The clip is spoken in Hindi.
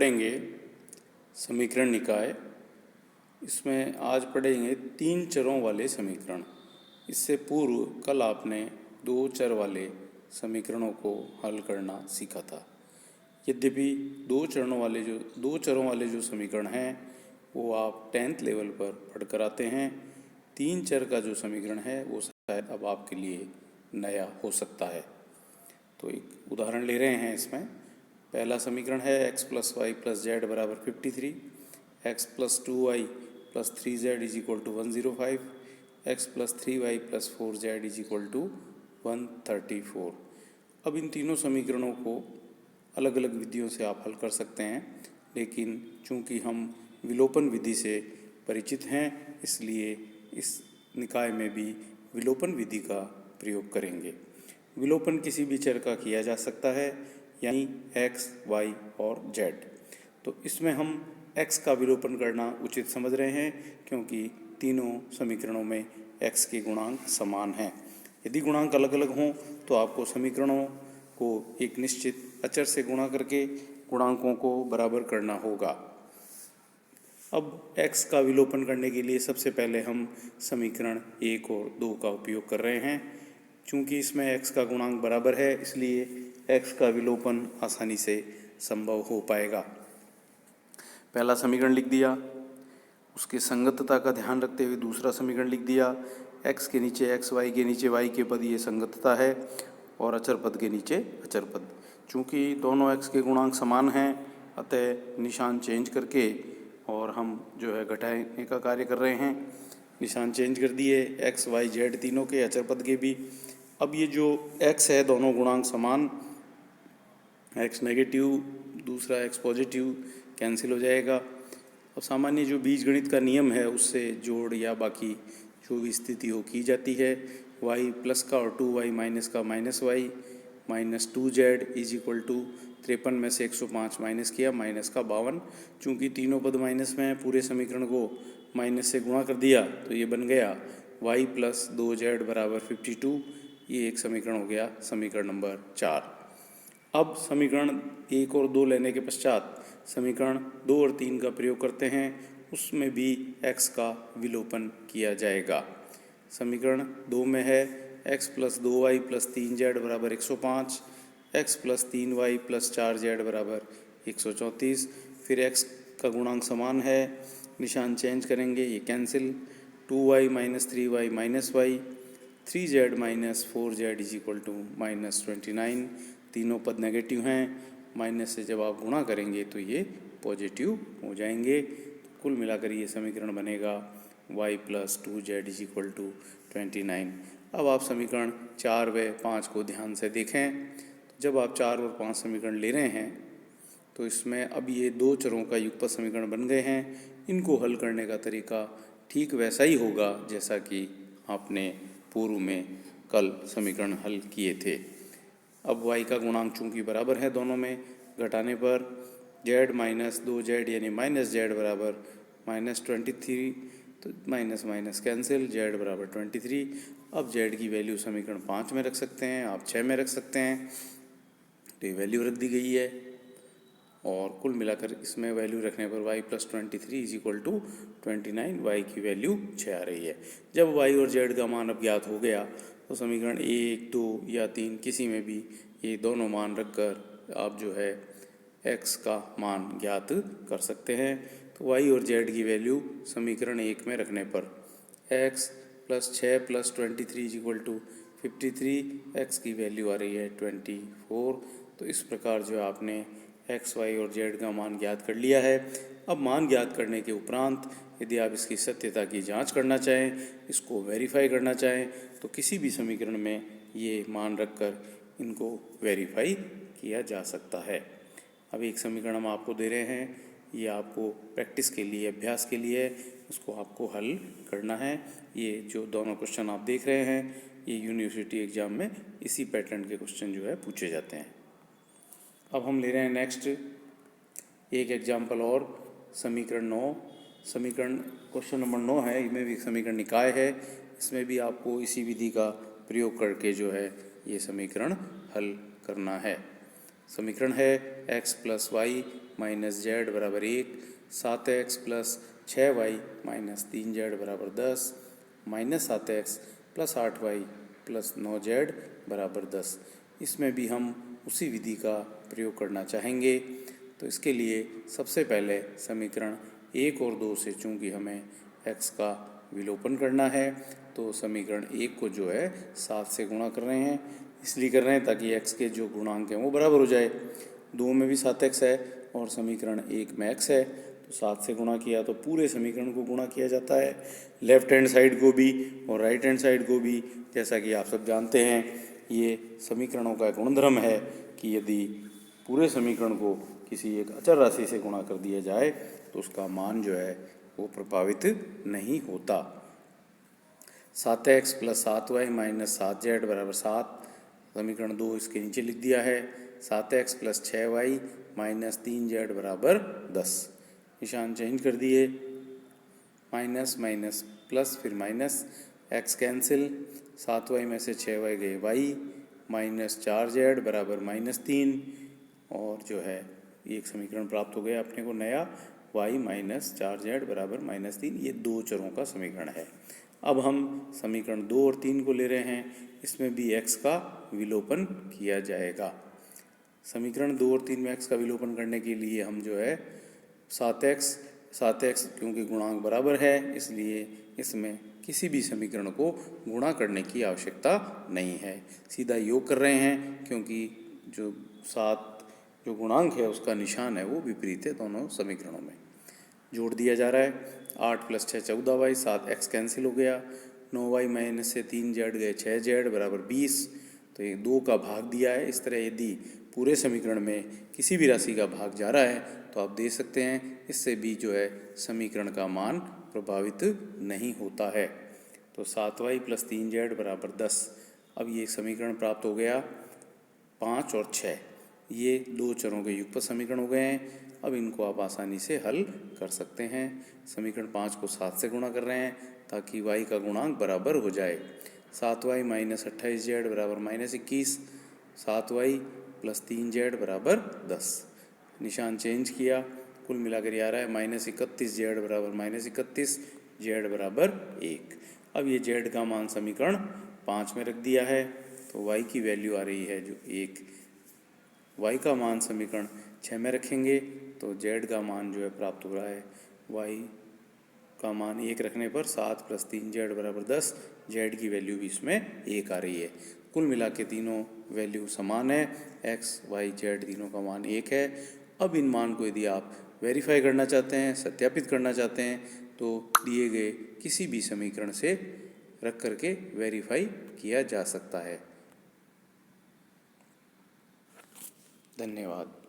पढ़ेंगे समीकरण निकाय। इसमें आज पढ़ेंगे 3 चरों वाले समीकरण। इससे पूर्व कल आपने 2 चर वाले समीकरणों को हल करना सीखा था। यद्यपि 2 चरों वाले जो समीकरण हैं वो आप 10th लेवल पर पढ़कर आते हैं। 3 चर का जो समीकरण है वो शायद अब आपके लिए नया हो सकता है। तो एक उदाहरण ले रहे हैं इसमें। पहला समीकरण है x + y + z = 53, x + 2y + 3z = 105, x + 3y + 4z = 134। अब इन तीनों समीकरणों को अलग अलग विधियों से आप हल कर सकते हैं, लेकिन चूंकि हम विलोपन विधि से परिचित हैं इसलिए इस निकाय में भी विलोपन विधि का प्रयोग करेंगे। विलोपन किसी भी चर का किया जा सकता है, यानी x, y और z। तो इसमें हम x का विलोपन करना उचित समझ रहे हैं क्योंकि तीनों समीकरणों में x के गुणांक समान हैं। यदि गुणांक अलग अलग हों तो आपको समीकरणों को एक निश्चित अचर से गुणा करके गुणांकों को बराबर करना होगा। अब x का विलोपन करने के लिए सबसे पहले हम समीकरण 1 और 2 का उपयोग कर रहे हैं। चूँकि इसमें x का गुणांक बराबर है इसलिए x का विलोपन आसानी से संभव हो पाएगा। पहला समीकरण लिख दिया, उसके संगतता का ध्यान रखते हुए दूसरा समीकरण लिख दिया। x के नीचे x, y के नीचे y के पद ये संगतता है और अचर पद के नीचे अचर पद। चूँकि दोनों x के गुणांक समान हैं अतः निशान चेंज करके और हम जो है घटाने का कार्य कर रहे हैं। निशान चेंज कर दिए, x, y, z तीनों के अचर पद के भी। अब ये जो x है दोनों गुणांक समान, x नेगेटिव दूसरा x पॉजिटिव कैंसिल हो जाएगा। अब सामान्य जो बीजगणित का नियम है उससे जोड़ या बाकी जो भी स्थिति हो की जाती है। y प्लस का और 2y माइनस का माइनस y माइनस 2z = 53 में से 105 माइनस किया, माइनस का 52। चूँकि तीनों पद माइनस में हैं पूरे समीकरण को माइनस से गुणा कर दिया तो ये बन गया y + 2z = 52। ये एक समीकरण हो गया, समीकरण नंबर 4। अब समीकरण 1 और 2 लेने के पश्चात समीकरण 2 और 3 का प्रयोग करते हैं। उसमें भी x का विलोपन किया जाएगा। समीकरण 2 में है x + 2y + 3z = 105, x + 3y + 4z = 134। फिर x का गुणांक समान है, निशान चेंज करेंगे, ये cancel. 2y - 3y - y, 3z - 4z = -29। तीनों पद नेगेटिव हैं, माइनस से जब आप गुणा करेंगे तो ये पॉजिटिव हो जाएंगे। कुल मिलाकर ये समीकरण बनेगा y + 2z = 29। अब आप समीकरण 4 व 5 को ध्यान से देखें। जब आप 4 और 5 समीकरण ले रहे हैं तो इसमें अब ये 2 चरों का युगपत समीकरण बन गए हैं। इनको हल करने का तरीका ठीक वैसा ही होगा जैसा कि आपने पूर्व में कल समीकरण हल किए थे। अब y का गुणांक चूँकि बराबर है दोनों में, घटाने पर z - 2z यानी -z बराबर -23, तो माइनस माइनस कैंसिल, z बराबर 23। अब z की वैल्यू समीकरण 5 में रख सकते हैं, आप 6 में रख सकते हैं, तो ये वैल्यू रख दी गई है। और कुल मिलाकर इसमें वैल्यू रखने पर y + 23 = 29, y की वैल्यू 6 आ रही है। जब y और z का मान अब ज्ञात हो गया तो समीकरण 1, 2 या 3 किसी में भी ये दोनों मान रखकर आप जो है x का मान ज्ञात कर सकते हैं। तो y और z की वैल्यू समीकरण 1 में रखने पर x + 6 + 23 = 53, x की वैल्यू आ रही है 24। तो इस प्रकार जो आपने x, y और z का मान ज्ञात कर लिया है। अब मान ज्ञात करने के उपरांत यदि आप इसकी सत्यता की जांच करना चाहें, इसको वेरीफाई करना चाहें, तो किसी भी समीकरण में ये मान रखकर इनको वेरीफाई किया जा सकता है। अब एक समीकरण हम आपको दे रहे हैं, ये आपको प्रैक्टिस के लिए, अभ्यास के लिए उसको आपको हल करना है। ये जो दोनों क्वेश्चन आप देख रहे हैं ये यूनिवर्सिटी एग्ज़ाम में इसी पैटर्न के क्वेश्चन जो है पूछे जाते हैं। अब हम ले रहे हैं नेक्स्ट एक एग्जाम्पल और, समीकरण 9। समीकरण क्वेश्चन नंबर 9 है, इसमें भी समीकरण निकाय है। इसमें भी आपको इसी विधि का प्रयोग करके जो है ये समीकरण हल करना है। समीकरण है x + y माइनस जेड बराबर 1, 7x plus 6y minus 3z बराबर 10, minus 7x plus 8y plus 9z बराबर 10। इसमें भी हम उसी विधि का प्रयोग करना चाहेंगे। तो इसके लिए सबसे पहले समीकरण 1 और 2 से, चूँकि हमें x का विलोपन करना है, तो समीकरण 1 को जो है 7 से गुणा कर रहे हैं। इसलिए कर रहे हैं ताकि x के जो गुणांक हैं वो बराबर हो जाए। 2 में भी 7x है और समीकरण 1 में x है, तो 7 से गुणा किया तो पूरे समीकरण को गुणा किया जाता है, लेफ्ट हैंड साइड को भी और राइट हैंड साइड को भी। जैसा कि आप सब जानते हैं, ये समीकरणों का गुणधर्म है कि यदि पूरे समीकरण को किसी एक अचर राशि से गुणा कर दिया जाए तो उसका मान जो है वो प्रभावित नहीं होता। 7x plus 7y minus 7z बराबर 7, समीकरण 2 इसके नीचे लिख दिया है। 7x plus 6y minus 3z बराबर 10, निशान चेंज कर दिए, माइनस माइनस प्लस फिर माइनस, x कैंसिल, 7y में से 6y गए y, माइनस 4z बराबर माइनस 3, और जो है ये एक समीकरण प्राप्त हो गया अपने को नया, y माइनस 4z बराबर माइनस 3। ये दो चरों का समीकरण है। अब हम समीकरण 2 और 3 को ले रहे हैं, इसमें भी x का विलोपन किया जाएगा। समीकरण 2 और 3 में x का विलोपन करने के लिए हम जो है 7x क्योंकि गुणांक बराबर है, इसलिए इसमें किसी भी समीकरण को गुणा करने की आवश्यकता नहीं है, सीधा योग कर रहे हैं, क्योंकि जो 7 जो गुणांक है उसका निशान है वो विपरीत है दोनों समीकरणों में। जोड़ दिया जा रहा है, 8 प्लस 6 14y, 7x कैंसिल हो गया, 9y माइनस से 3z गए 6z बराबर 20। तो ये 2 का भाग दिया है। इस तरह यदि पूरे समीकरण में किसी भी राशि का भाग जा रहा है तो आप देख सकते हैं इससे भी जो है समीकरण का मान प्रभावित नहीं होता है। तो 7y प्लस 3z बराबर 10। अब ये समीकरण प्राप्त हो गया 5 और 6, ये दो चरों के युगपत समीकरण हो गए हैं। अब इनको आप आसानी से हल कर सकते हैं। समीकरण 5 को 7 से गुणा कर रहे हैं ताकि y का गुणांक बराबर हो जाए। 7y माइनस 28z बराबर माइनस 21, 7y प्लस 3z बराबर 10, निशान चेंज किया, कुल मिलाकर आ रहा है माइनस 31z बराबर माइनस 31, z बराबर 1। अब ये z का मान समीकरण 5 में रख दिया है, तो y की वैल्यू आ रही है जो 1। y का मान समीकरण 6 में रखेंगे तो z का मान जो है प्राप्त हो रहा है, y का मान 1 रखने पर 7 प्लस 3z बराबर 10, z की वैल्यू भी इसमें 1 आ रही है। कुल मिला के तीनों वैल्यू समान है, x, y, z तीनों का मान 1 है। अब इन मान को यदि आप वेरीफाई करना चाहते हैं, सत्यापित करना चाहते हैं, तो दिए गए किसी भी समीकरण से रख करके वेरीफाई किया जा सकता है। धन्यवाद।